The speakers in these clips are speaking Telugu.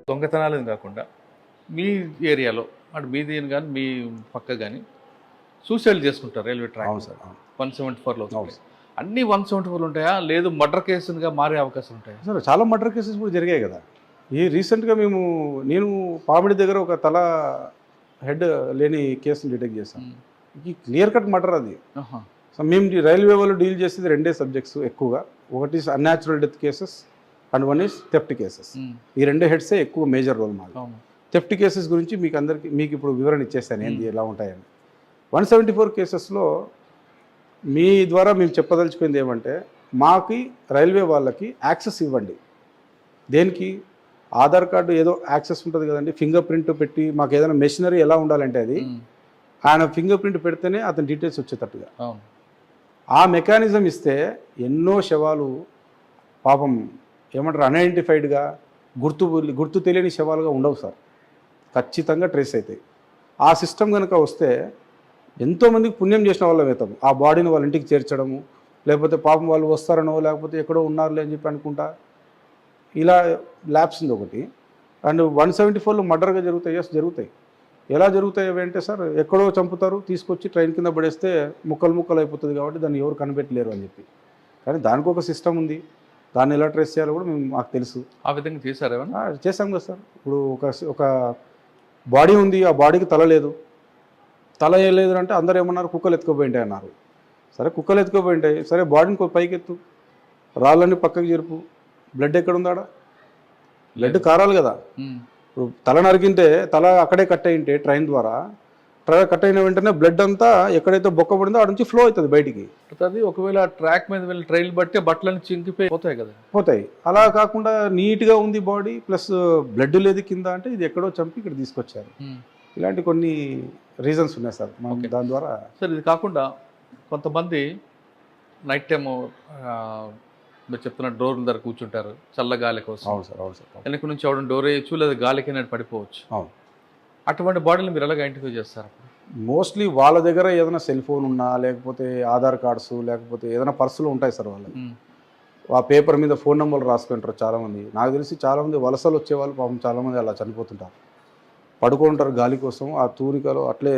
దొంగతనాలు కాకుండా మీ ఏరియాలో అంటే మీది కానీ మీ పక్క కానీ సూసైడ్ చేసుకుంటారు రైల్వే ట్రాక్. అవును సార్. 174లో అన్ని 174 ఉంటాయా, లేదు మర్డర్ కేసుగా మారే అవకాశం ఉంటాయా? సార్ చాలా మర్డర్ కేసెస్ కూడా జరిగాయి కదా. రీసెంట్గా నేను పామిడి దగ్గర ఒక తల హెడ్ లేని కేసును డిటెక్ట్ చేశాను. ఈ క్లియర్ కట్ మర్డర్ అది. సో మేము రైల్వే వాళ్ళు డీల్ చేసేది రెండే సబ్జెక్ట్స్ ఎక్కువగా. ఒకటి unnatural death cases and one is theft cases. ఈ రెండే హెడ్సే ఎక్కువ మేజర్ రోల్ మాది. థెఫ్ట్ కేసెస్ గురించి మీకు ఇప్పుడు వివరణ ఇచ్చేసాను ఏంది ఎలా ఉంటాయని. 174 కేసెస్లో మీ ద్వారా మేము చెప్పదలుచుకుంది ఏమంటే, మాకి రైల్వే వాళ్ళకి యాక్సెస్ ఇవ్వండి. దేనికి? ఆధార్ కార్డు ఏదో యాక్సెస్ ఉంటుంది కదండి, ఫింగర్ ప్రింట్ పెట్టి మాకు ఏదైనా మెషినరీ ఎలా ఉండాలంటే అది ఆయన ఫింగర్ ప్రింట్ పెడితేనే అతని డీటెయిల్స్ వచ్చేటట్టుగా ఆ మెకానిజం ఇస్తే ఎన్నో శవాలు పాపం ఏమంటారు అన్ఐడెంటిఫైడ్గా గుర్తు తెలియని శవాలుగా ఉండవు సార్. ఖచ్చితంగా ట్రేస్ అవుతాయి. ఆ సిస్టమ్ కనుక వస్తే ఎంతోమందికి పుణ్యం చేసిన వాళ్ళం అవుతాం. ఆ బాడీని వాళ్ళ ఇంటికి చేర్చడము, లేకపోతే పాపం వాళ్ళు వస్తారనో లేకపోతే ఎక్కడో ఉన్నారులే అని చెప్పి అనుకుంటా ఇలా ల్యాబ్స్ ఉంది ఒకటి. అండ్ 174లో మర్డర్గా జరుగుతాయి. ఎస్ జరుగుతాయి. ఎలా జరుగుతాయి అంటే సార్, ఎక్కడో చంపుతారు, తీసుకొచ్చి ట్రైన్ కింద పడేస్తే ముక్కలు అయిపోతుంది కాబట్టి దాన్ని ఎవరు కనిపెట్టలేరు అని చెప్పి. కానీ దానికి ఒక సిస్టమ్ ఉంది. దాన్ని ఎలా ట్రేస్ చేయాలో కూడా మాకు తెలుసు. ఆ విధంగా చేశారు. చేసాం కదా సార్. ఇప్పుడు ఒక బాడీ ఉంది, ఆ బాడీకి తల లేదు. తల ఏం లేదు అంటే అందరూ ఏమన్నారు, కుక్కలు ఎత్తుకుపోయింటాయి అన్నారు. సరే కుక్కలు ఎత్తుకుపోయింటాయి, సరే బాడీని పైకెత్తు, రాళ్ళన్నీ పక్కకి జరుపు, బ్లడ్ ఎక్కడ ఉందాడా? బ్లడ్ కారాలి కదా. ఇప్పుడు తల నరికింటే తల అక్కడే కట్ అయింటే ట్రైన్ ద్వారా కట్ అయిన వెంటనే బ్లడ్ అంతా ఎక్కడైతే బొక్క పడిందో ఆడ నుంచి ఫ్లో అవుతుంది బయటికి. ఒకవేళ ట్రాక్ మీద వెళ్ళి ట్రైన్ బట్టి బట్టలను చింకిపోయి పోతాయి కదా. పోతాయి. అలా కాకుండా నీట్గా ఉంది బాడీ ప్లస్ బ్లడ్ లేదు కింద అంటే ఇది ఎక్కడో చంపి ఇక్కడ తీసుకొచ్చారు. ఇలాంటి కొన్ని రీజన్స్ ఉన్నాయి సార్ దాని ద్వారా. సార్ ఇది కాకుండా కొంతమంది నైట్ టైము మీరు చెప్తున్న డోర్ల దగ్గర కూర్చుంటారు చల్ల గాలి కోసం. అవును సార్. అవును సార్. వెనక నుంచి అవడం డోర్ వేయచ్చు, లేదా గాలికి పడిపోవచ్చు. అవును. అటువంటి బాడీలు మీరు ఎలాగ ఐడెంటిఫై చేస్తారు? మోస్ట్లీ వాళ్ళ దగ్గర ఏదైనా సెల్ ఫోన్ ఉన్నా, లేకపోతే ఆధార్ కార్డ్స్, లేకపోతే ఏదైనా పర్సులు ఉంటాయి సార్ వాళ్ళకి. ఆ పేపర్ మీద ఫోన్ నెంబర్లు రాసుకుంటారు చాలామంది. నాకు తెలిసి చాలామంది వలసలు వచ్చేవాళ్ళు పాపం చాలామంది అలా చనిపోతుంటారు. పడుకుంటారు గాలి కోసం ఆ తూరికలో. అట్లే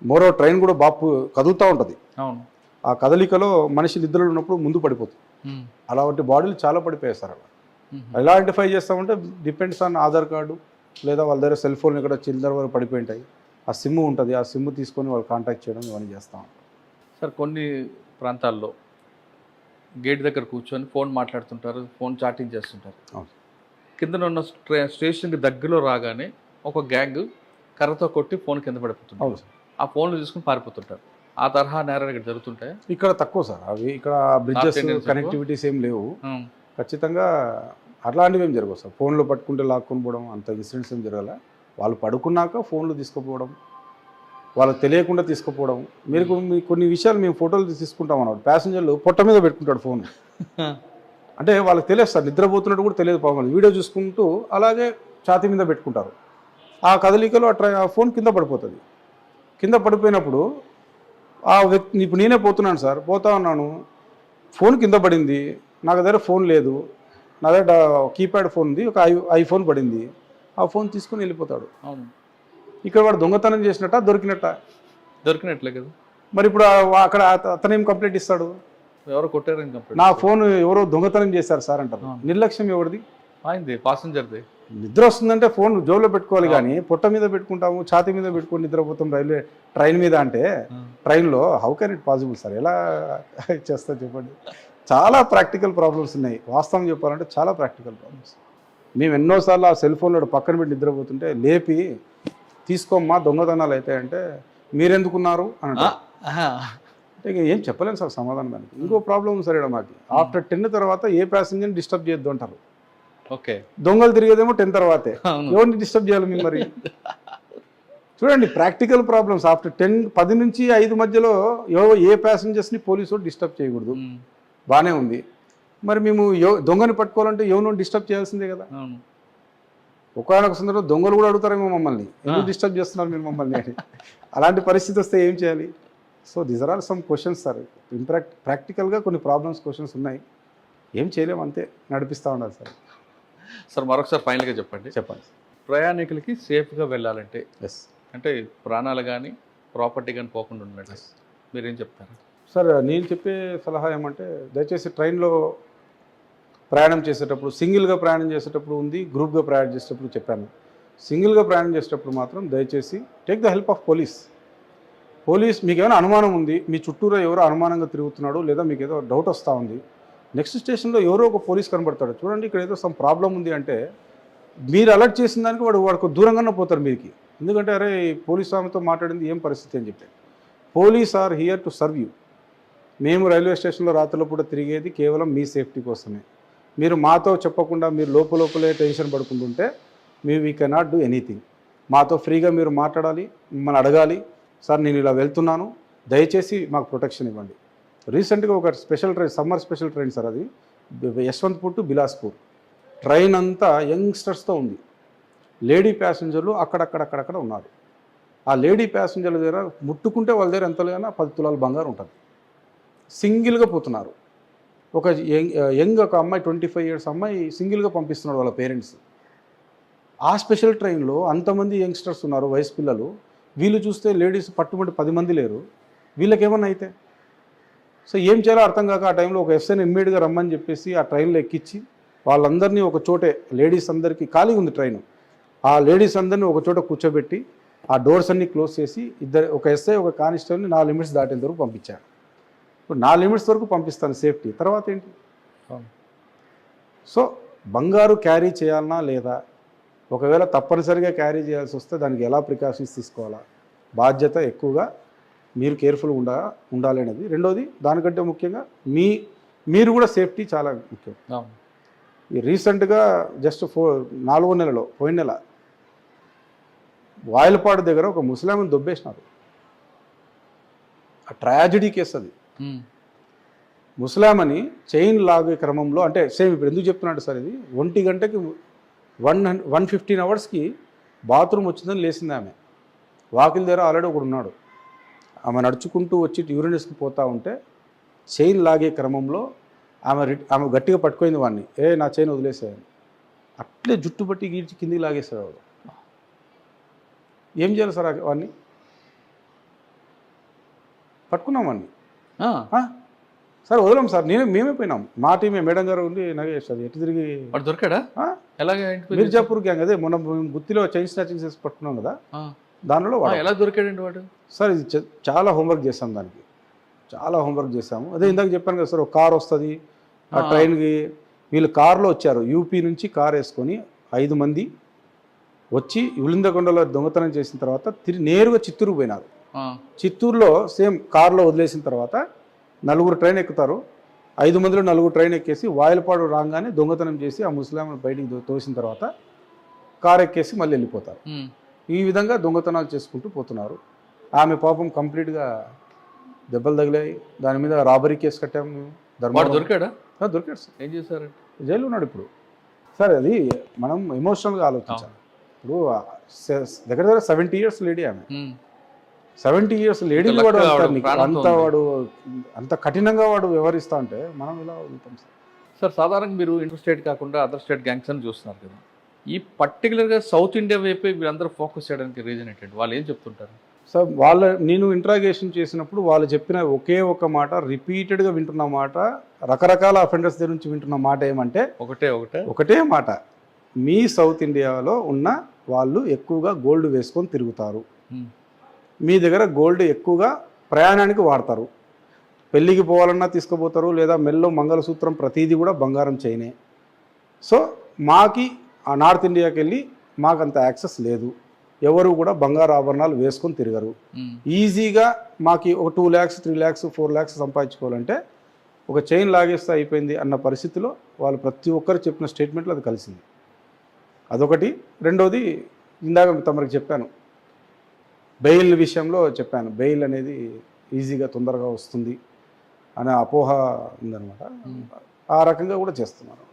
మరో ట్రైన్ కూడా బాపు కదులుతూ ఉంటుంది. అవును. ఆ కదలికలో మనిషి నిద్రలో ఉన్నప్పుడు ముందు పడిపోతుంది. అలాంటి బాడీలు చాలా పడిపోయాయి సార్. అలా ఎలా ఐడెంటిఫై చేస్తామంటే డిపెండ్స్ ఆన్ ఆధార్ కార్డు, లేదా వాళ్ళ దగ్గర సెల్ ఫోన్ ఇక్కడ చిల్లర వరకు పడిపోయింటాయి. ఆ సిమ్ ఉంటుంది, ఆ సిమ్ తీసుకొని వాళ్ళు కాంటాక్ట్ చేయడం ఇవన్నీ చేస్తాం. సార్ కొన్ని ప్రాంతాల్లో గేట్ దగ్గర కూర్చొని ఫోన్ మాట్లాడుతుంటారు, ఫోన్ చాటింగ్ చేస్తుంటారు. కింద ఉన్న స్టేషన్కి దగ్గరలో రాగానే ఒక గ్యాంగ్ కర్రతో కొట్టి ఫోన్ కింద పడిపోతుంది. ఆ ఫోన్లు తీసుకుని పారిపోతుంటారు. ఆ తరహా నేరాలు ఇక్కడ జరుగుతుంటాయి. ఇక్కడ తక్కువ సార్. అవి ఇక్కడ బ్రిడ్జెస్ కనెక్టివిటీస్ ఏం లేవు. ఖచ్చితంగా అట్లాంటివి ఏం జరగవు సార్. ఫోన్లు పట్టుకుంటే లాక్కొని పోవడం అంత ఇన్సిడెంట్స్ ఏం జరగాల. వాళ్ళు పడుకున్నాక ఫోన్లు తీసుకుపోవడం, వాళ్ళకి తెలియకుండా తీసుకుపోవడం. మీరు కొన్ని విషయాలు మేము ఫోటోలు తీసుకుంటాం అన్నమాట. ప్యాసింజర్లు పొట్ట మీద పెట్టుకుంటాడు ఫోన్. అంటే వాళ్ళకి తెలియదు సార్, నిద్రపోతున్నట్టు కూడా తెలియదు పాపం. వీడియో చూసుకుంటూ అలాగే ఛాతీ మీద పెట్టుకుంటారు. ఆ కదలికలో ఆ ఫోన్ కింద పడిపోతుంది. కింద పడిపోయినప్పుడు ఆ వ్యక్తి, ఇప్పుడు నేనే పోతున్నాను సార్, పోతా ఉన్నాను, ఫోన్ కింద పడింది, నా దగ్గర ఫోన్ లేదు, నా దగ్గర కీప్యాడ్ ఫోన్ ఉంది, ఒక ఐఫోన్ పడింది, ఆ ఫోన్ తీసుకుని వెళ్ళిపోతాడు. అవును. ఇక్కడ వాడు దొంగతనం చేసినట్ట దొరికినట్లే కదా. మరి ఇప్పుడు అక్కడ అతనేం కంప్లైంట్ ఇస్తాడు? ఎవరో కొట్టారని కంప్లైంట్. నా ఫోన్ ఎవరో దొంగతనం చేశారు సార్ అంటారు. నిర్లక్ష్యం ఎవరిది? అయింది పాసెంజర్ది. నిద్ర వస్తుందంటే ఫోన్ జోబులో పెట్టుకోవాలి, కానీ పొట్ట మీద పెట్టుకుంటాము, ఛాతీ మీద పెట్టుకొని నిద్రపోతాం ట్రైన్ మీద అంటే ట్రైన్లో how can it possible sir? ఎలా చేస్తా చెప్పండి. చాలా ప్రాక్టికల్ ప్రాబ్లమ్స్ ఉన్నాయి. వాస్తవం చెప్పాలంటే చాలా ప్రాక్టికల్ ప్రాబ్లమ్స్. మేము ఎన్నోసార్లు ఆ సెల్ ఫోన్లో పక్కన పెట్టి నిద్రపోతుంటే లేపి తీసుకోమ్మా దొంగతనాలు అయితే అంటే మీరెందుకున్నారు అని అంటే ఏం చెప్పలేను సార్ సమాధానం దానికి. ఇంకో ప్రాబ్లం ఉంది సార్ ఇక్కడ మాకు. ఆఫ్టర్ 10 తర్వాత ఏ ప్యాసింజర్ని డిస్టర్బ్ చేయొద్దు అంటారు. ఓకే. దొంగలు తిరిగేదేమో 10 తర్వాతే. ఎవరిని డిస్టర్బ్ చేయాలి మేము మరి? చూడండి ప్రాక్టికల్ ప్రాబ్లమ్స్. ఆఫ్టర్ 10 నుంచి 5 మధ్యలో ఏ ప్యాసింజర్స్ని పోలీసు డిస్టర్బ్ చేయకూడదు. బాగానే ఉంది. మరి మేము దొంగని పట్టుకోవాలంటే ఎవరినో డిస్టర్బ్ చేయాల్సిందే కదా. ఒకనొక సందర్భంలో దొంగలు కూడా అడుగుతారేమో మమ్మల్ని, ఎందుకు డిస్టర్బ్ చేస్తున్నారు మీరు మమ్మల్ని అని. అలాంటి పరిస్థితి వస్తే ఏం చేయాలి? So these are some questions sir. ప్రాక్టికల్గా కొన్ని ప్రాబ్లమ్స్ క్వశ్చన్స్ ఉన్నాయి. ఏం చేయలేము, అంతే నడిపిస్తూ ఉండాలి సార్. సార్ మరొకసారి ఫైనల్గా చెప్పండి, చెప్పండి. ప్రయాణికులకి సేఫ్గా వెళ్ళాలంటే ఎస్ అంటే ప్రాణాలు కానీ ప్రాపర్టీ కానీ పోకుండా ఉన్నట్టు మీరేం చెప్తారు? సార్, నేను చెప్పే సలహా ఏమంటే దయచేసి ట్రైన్లో ప్రయాణం చేసేటప్పుడు సింగిల్గా ప్రయాణం చేసేటప్పుడు ఉంది, గ్రూప్గా ప్రయాణం చేసేటప్పుడు చెప్పాను. సింగిల్గా ప్రయాణం చేసేటప్పుడు మాత్రం దయచేసి take the help of police. మీకు ఏమైనా అనుమానం ఉంది, మీ చుట్టూరా ఎవరో అనుమానంగా తిరుగుతున్నాడు, లేదా మీకు ఏదో డౌట్ వస్తూ ఉంది, నెక్స్ట్ స్టేషన్లో ఎవరో ఒక పోలీస్ కనబడతాడు, చూడండి ఇక్కడ ఏదో సమ్ ప్రాబ్లం ఉంది అంటే మీరు అలర్ట్ చేసిన దానికి వాడికి దూరంగానే పోతారు మీరుకి. ఎందుకంటే అరే పోలీస్ ఆమెతో మాట్లాడింది ఏం పరిస్థితి అని చెప్పి. Police are here to serve you. మేము రైల్వే స్టేషన్లో రాత్రుల పూట తిరిగేది కేవలం మీ సేఫ్టీ కోసమే. మీరు మాతో చెప్పకుండా మీరు లోపలే టెన్షన్ పడుకుంటుంటే వీ కెనాట్ డూ ఎనీథింగ్. మాతో ఫ్రీగా మీరు మాట్లాడాలి, మిమ్మల్ని అడగాలి, సార్ నేను ఇలా వెళ్తున్నాను, దయచేసి మాకు ప్రొటెక్షన్ ఇవ్వండి. రీసెంట్గా ఒక special train, summer special train sir, అది యశ్వంత్పూర్ టు బిలాస్పూర్. ట్రైన్ అంతా యంగ్స్టర్స్తో ఉంది. లేడీ ప్యాసింజర్లు అక్కడక్కడ ఉన్నారు. ఆ లేడీ ప్యాసింజర్ల దగ్గర ముట్టుకుంటే వాళ్ళ దగ్గర ఎంతలేనా 10 తులాల బంగారం ఉంటుంది. సింగిల్గా పోతున్నారు. ఒక ఒక అమ్మాయి 25 years అమ్మాయి సింగిల్గా పంపిస్తున్నాడు వాళ్ళ పేరెంట్స్. ఆ స్పెషల్ ట్రైన్లో అంతమంది యంగ్స్టర్స్ ఉన్నారు, వయసు పిల్లలు. వీళ్ళు చూస్తే లేడీస్ పట్టుబడి 10 మంది లేరు. వీళ్ళకేమన్నా అయితే సో ఏం చేయాలో అర్థం కాక ఆ టైంలో ఒక ఎఫ్ఐని ఇమ్మీడియట్గా రమ్మని చెప్పేసి ఆ ట్రైన్లో ఎక్కించి వాళ్ళందరినీ ఒక చోటే, లేడీస్ అందరికీ ఖాళీ ఉంది ట్రైన్, ఆ లేడీస్ అందరినీ ఒక చోట కూర్చోబెట్టి ఆ డోర్స్ అన్నీ క్లోజ్ చేసి ఒక ఎస్ఐ ఒక కానిస్టేబుల్ని 4 లిమిట్స్ దాటేంత వరకు పంపించారు. ఇప్పుడు 4 లిమిట్స్ వరకు పంపిస్తాను సేఫ్టీ, తర్వాత ఏంటి? సో బంగారు క్యారీ చేయాలన్నా లేదా, ఒకవేళ తప్పనిసరిగా క్యారీ చేయాల్సి వస్తే దానికి ఎలా ప్రికాషన్స్ తీసుకోవాలా, బాధ్యత ఎక్కువగా మీరు కేర్ఫుల్గా ఉండాలి అనేది. రెండోది దానికంటే ముఖ్యంగా మీరు కూడా సేఫ్టీ చాలా ముఖ్యం. ఈ రీసెంట్గా జస్ట్ 4వ నెలలో, పోయిన నెల వాయలపాడు దగ్గర ఒక ముస్లింని దొబ్బేసినారు. ఆ ట్రాజడీ కేసు అది. ముస్లామని చైన్ లాగే క్రమంలో, అంటే సేమ్ ఇప్పుడు ఎందుకు చెప్తున్నాడు సార్, ఇది 1 గంటకి 115 అవర్స్కి బాత్రూమ్ వచ్చిందని లేచింది ఆమె. వాకిల్ దగ్గర ఆల్రెడీ ఒకడు ఉన్నాడు. ఆమె నడుచుకుంటూ వచ్చి యూరినల్స్కి పోతూ ఉంటే చైన్ లాగే క్రమంలో ఆమె గట్టిగా పట్టుకోయింది వాడిని. నా చైన్ వదిలేసేయాలి, అట్లే జుట్టు పట్టి గీడ్చి కిందికి లాగేసాడు వాడు. ఏం చేయాలి సార్ వాడిని? పట్టుకున్నాం వాడిని. సార్ వదలం సార్, మేమే పోయినాం, మా టీమే మేడం గారు ఉండి నగేస్తారు. ఎటు తిరిగి వాడు దొరికాడా? ఎలాగే మిర్జాపూర్ గ్యాంగ్, అదే మొన్న గుత్తిలో చైన్ స్నాచింగ్ చేసి పట్టుకున్నాం కదా, దానిలో ఎలా దొరికాడండి వాడు? సార్ ఇది చాలా హోంవర్క్ చేసాం, దానికి చాలా హోంవర్క్ చేసాము. అదే ఇందాక చెప్పాను కదా సార్, ఒక కార్ వస్తుంది, ఆ ట్రైన్కి వీళ్ళు కార్లో వచ్చారు. యూపీ నుంచి కార్ వేసుకొని 5 మంది వచ్చి ఉలిందకొండలో దొంగతనం చేసిన తర్వాత నేరుగా చిత్తూరుకు పోయినారు. చిత్తూరులో సేమ్ కార్లో వదిలేసిన తర్వాత 4 ట్రైన్ ఎక్కుతారు. 5 మందిలో 4 ట్రైన్ ఎక్కేసి వాయలపాడు రాగానే దొంగతనం చేసి ఆ ముస్లింను బయటికి తోసిన తర్వాత కార్ ఎక్కేసి మళ్ళీ వెళ్ళిపోతారు. ఈ విధంగా దొంగతనాలు చేసుకుంటూ పోతున్నారు. ఆమె పాపం కంప్లీట్గా దెబ్బలు తగిలాయి. దాని మీద రాబరీ కేసు కట్టాము. దొరికాడా? దొరికాడు సార్. ఏం చేశారు? జైలు ఉన్నాడు ఇప్పుడు. సార్ అది మనం ఎమోషనల్గా ఆలోచించాలి. ఇప్పుడు దగ్గర 70 years లేడీ ఆమె. 70 years లేడీ వాడు అంత కఠినంగా వాడు వ్యవహరిస్తా అంటే మనం ఇలా ఉంటాం సార్. సార్ సాధారణంగా మీరు ఇంటర్ స్టేట్ కాకుండా అదర్ స్టేట్ గ్యాంగ్స్ అని చూస్తున్నారు కదా, ఈ పర్టికులర్గా సౌత్ ఇండియా వైపే వీళ్ళందరూ ఫోకస్ చేయడానికి రీజన్ ఏంటంటే వాళ్ళు ఏం చెప్తుంటారు సార్? నేను ఇంట్రాగేషన్ చేసినప్పుడు వాళ్ళు చెప్పిన ఒకే ఒక మాట, రిపీటెడ్గా వింటున్న మాట, రకరకాల అఫెండర్స్ దగ్గర నుంచి వింటున్న మాట ఏమంటే ఒకటే మాట, మీ సౌత్ ఇండియాలో ఉన్న వాళ్ళు ఎక్కువగా గోల్డ్ వేసుకొని తిరుగుతారు, మీ దగ్గర గోల్డ్ ఎక్కువగా ప్రయాణానికి వాడతారు, పెళ్ళికి పోవాలన్నా తీసుకుపోతారు, లేదా మెల్లో మంగళసూత్రం ప్రతిదీ కూడా బంగారం చైనే. సో మాకి ఆ నార్త్ ఇండియాకి వెళ్ళి మాకు అంత యాక్సెస్ లేదు, ఎవరు కూడా బంగారు ఆభరణాలు వేసుకొని తిరగరు. ఈజీగా మాకు ఒక 2 lakhs 3 lakhs 4 lakhs సంపాదించుకోవాలంటే ఒక చైన్ లాగేస్తే అయిపోయింది అన్న పరిస్థితిలో వాళ్ళు ప్రతి ఒక్కరు చెప్పిన స్టేట్మెంట్లో అది కలిసింది. అదొకటి. రెండోది ఇందాక తమరికి చెప్పాను, బెయిల్ విషయంలో చెప్పాను, బెయిల్ అనేది ఈజీగా తొందరగా వస్తుంది అనే అపోహ ఉందన్నమాట. ఆ రకంగా కూడా చేస్తున్నారు.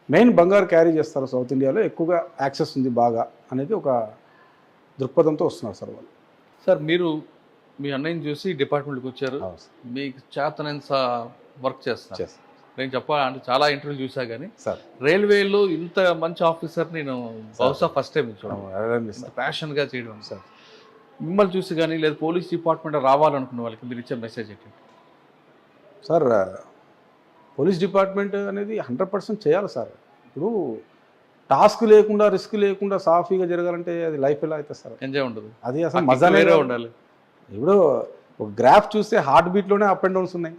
మెయిన్ బంగారు క్యారీ చేస్తారు సౌత్ ఇండియాలో, ఎక్కువగా యాక్సెస్ ఉంది బాగా అనేది ఒక దృక్పథంతో వస్తున్నారు సార్ వాళ్ళు. సార్ మీరు మీ అన్నయ్యని చూసి డిపార్ట్మెంట్కి వచ్చారు, మీకు చేతనంత వర్క్ చేస్తారు. నేను చెప్పాలంటే చాలా ఇంటర్వ్యూ చూసా కానీ సార్ రైల్వేలో ఇంత మంచి ఆఫీసర్ నేను బహుశా ఫస్ట్ టైం చూడండి సార్ ప్యాషన్గా చేయడం. సార్ మిమ్మల్ని చూసి కానీ లేదా పోలీస్ డిపార్ట్మెంట్ రావాలనుకున్న వాళ్ళకి మీరు ఇచ్చే మెసేజ్ ఏంటి? సార్ పోలీస్ డిపార్ట్మెంట్ అనేది 100% చేయాలి సార్. ఇప్పుడు టాస్క్ లేకుండా రిస్క్ లేకుండా సాఫీగా జరగాలంటే అది లైఫ్ ఎలా అవుతుంది సార్? ఎంజాయ్ ఉండదు, అది అసలు ఆ మజా kick వేరే వేరే ఉండాలి. ఇప్పుడు ఒక గ్రాఫ్ చూస్తే హార్ట్ బీట్లోనే అప్ అండ్ డౌన్స్ ఉన్నాయి.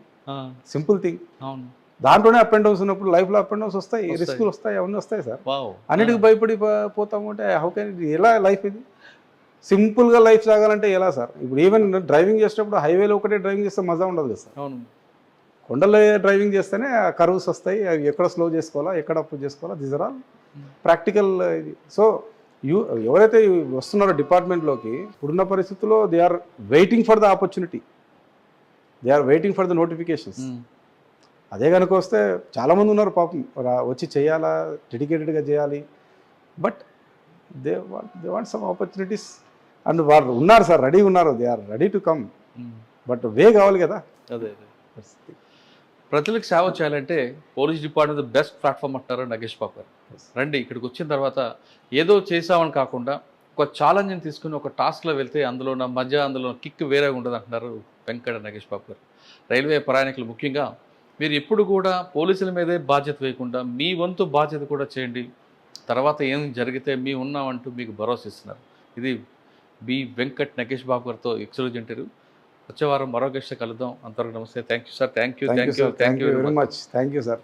Simple thing. అవును, దాంట్లోనే అప్ అండ్ డౌన్స్ ఉన్నప్పుడు లైఫ్లో అప్ అండ్ డౌన్స్ వస్తాయి, వస్తాయి. రిస్కులు వస్తాయి, అవన్నీ వస్తాయి సార్. వావ్, అన్నిటికి భయపడి పోతాము అంటే హౌ కెన్ ఇది? ఎలా లైఫ్ ఇది? సింపుల్గా లైఫ్ సాగాలంటే ఎలా సార్? ఇప్పుడు ఈవెన్ డ్రైవింగ్ చేసేటప్పుడు హైవేలో ఒకటే డ్రైవింగ్ చేస్తే మజా ఉండదు కదా సార్. అవును, కొండల్లో డ్రైవింగ్ చేస్తేనే ఆ కర్వ్స్ వస్తాయి, అవి ఎక్కడ స్లో చేసుకోవాలా, ఎక్కడ అప్పు చేసుకోవాలా, దీస్ ఆర్ ఆల్ ప్రాక్టికల్ ఇది. సో ఎవరైతే వస్తున్నారో డిపార్ట్మెంట్లోకి ఇప్పుడున్న పరిస్థితుల్లో they are waiting for the opportunity, they are waiting for the notifications. అదే కనుక వస్తే చాలామంది ఉన్నారు పాపం, వచ్చి చేయాలా, డెడికేటెడ్గా చేయాలి, but they want some opportunities and వాళ్ళు ఉన్నారు సార్, రెడీ ఉన్నారు, they are ready to come, but way కావాలి కదా. అదే అదే ప్రజలకు సేవ చేయాలంటే పోలీస్ డిపార్ట్మెంట్ బెస్ట్ ప్లాట్ఫామ్ అంటారు నగేష్ బాబు గారు. రండి, ఇక్కడికి వచ్చిన తర్వాత ఏదో చేసామని కాకుండా ఒక ఛాలెంజ్ని తీసుకుని ఒక టాస్క్లో వెళ్తే అందులో ఉన్న మధ్య అందులో కిక్ వేరే ఉండదు అంటున్నారు వెంకట నగేష్ బాబు గారు. రైల్వే ప్రయాణికులు ముఖ్యంగా మీరు ఎప్పుడు కూడా పోలీసుల మీదే బాధ్యత వేయకుండా మీ వంతు బాధ్యత కూడా చేయండి, తర్వాత ఏం జరిగితే మేము ఉన్నామంటూ మీకు భరోసా ఇస్తున్నారు. ఇది బి వెంకట్ నగేష్ బాబు గారితో ఎక్స్క్లూజివ్ ఇంటర్వ్యూ. వచ్చే వారం మరో గెస్ట్ కలుద్దాం. అంతవరకు నమస్తే. Thank you sir. Thank you very much. Thank you sir.